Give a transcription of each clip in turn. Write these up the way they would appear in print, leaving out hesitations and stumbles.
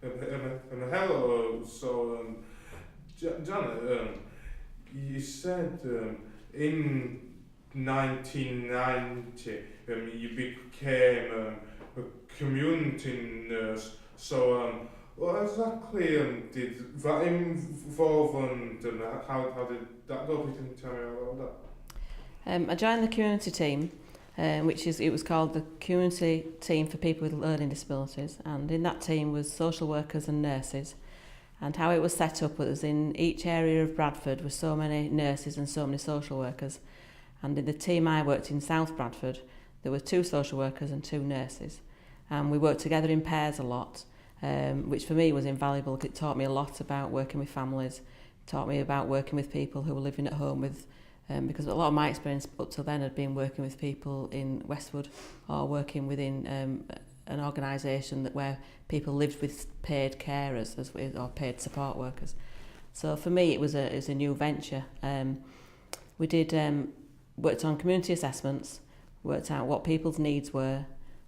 Hello. So, Janet, you said in 1990 you became a community nurse. So, what exactly did that involve, and how did that go? If you can tell me about that. I joined the community team, it was called the Community Team for People with Learning Disabilities, and in that team was social workers and nurses. And how it was set up was in each area of Bradford were so many nurses and so many social workers. And in the team I worked in South Bradford, there were 2 social workers and 2 nurses. And we worked together in pairs a lot, which for me was invaluable. It taught me a lot about working with families, taught me about working with people who were living at home with, because a lot of my experience up till then had been working with people in Westwood or working within an organisation where people lived with paid carers or paid support workers. So for me it was a new venture. We did worked on community assessments, worked out what people's needs were,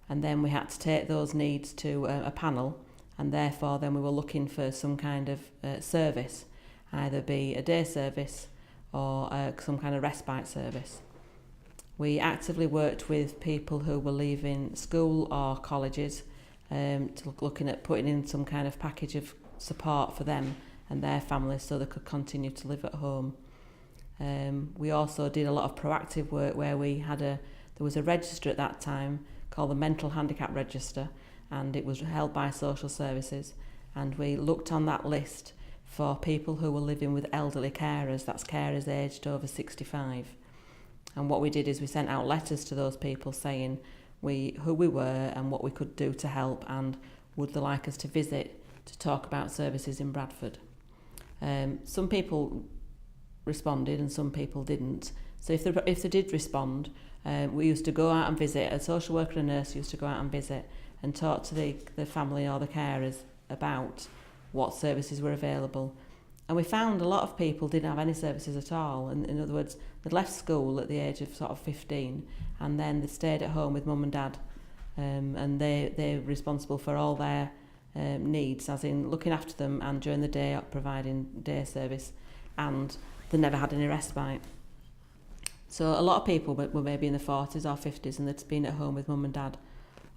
and then we had to take those needs to a panel, and therefore then we were looking for some kind of service, either be a day service or some kind of respite service. We actively worked with people who were leaving school or colleges, looking at putting in some kind of package of support for them and their families so they could continue to live at home. We also did a lot of proactive work where there was a register at that time called the Mental Handicap Register, and it was held by social services, and we looked on that list for people who were living with elderly carers, that's carers aged over 65. And what we did is we sent out letters to those people saying who we were and what we could do to help, and would they like us to visit to talk about services in Bradford. Some people responded and some people didn't. So if they did respond, we used to go out and visit. A social worker and a nurse used to go out and visit and talk to the family or the carers about what services were available. And we found a lot of people didn't have any services at all. And in other words, they'd left school at the age of sort of 15, and then they stayed at home with mum and dad, and they're responsible for all their needs, as in looking after them and during the day providing day service, and they never had any respite. So a lot of people were maybe in the 40s or 50s, and they'd been at home with mum and dad,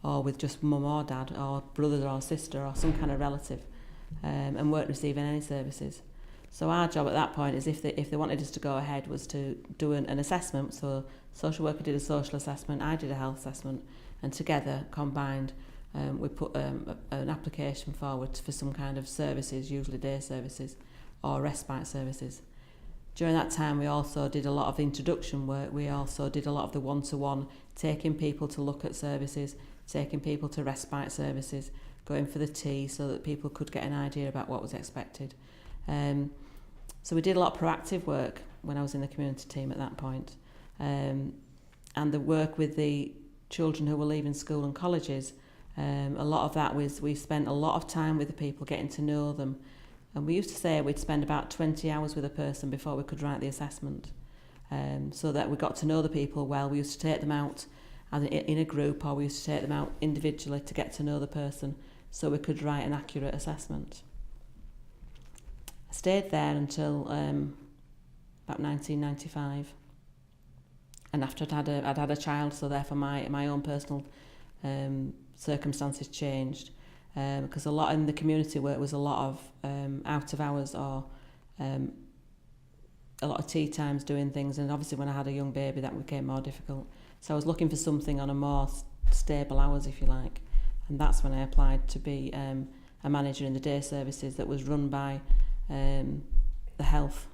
or with just mum or dad, or brother or sister, or some kind of relative, and weren't receiving any services. So our job at that point is, if they wanted us to go ahead, was to do an assessment. So social worker did a social assessment, I did a health assessment, and together, combined, we put an application forward for some kind of services, usually day services or respite services. During that time we also did a lot of introduction work. We also did a lot of the one-to-one, taking people to look at services, taking people to respite services, going for the tea so that people could get an idea about what was expected. So we did a lot of proactive work when I was in the community team at that point. And the work with the children who were leaving school and colleges, a lot of that was, we spent a lot of time with the people, getting to know them. And we used to say we'd spend about 20 hours with a person before we could write the assessment. So that we got to know the people well. We used to take them out in a group, or we used to take them out individually to get to know the person so we could write an accurate assessment. I stayed there until about 1995, and after I'd had a child, so therefore my own personal circumstances changed, because a lot in the community work was a lot of out of hours, or a lot of tea times doing things, and obviously when I had a young baby that became more difficult. So I was looking for something on a more stable hours, if you like, and that's when I applied to be a manager in the day services that was run by the health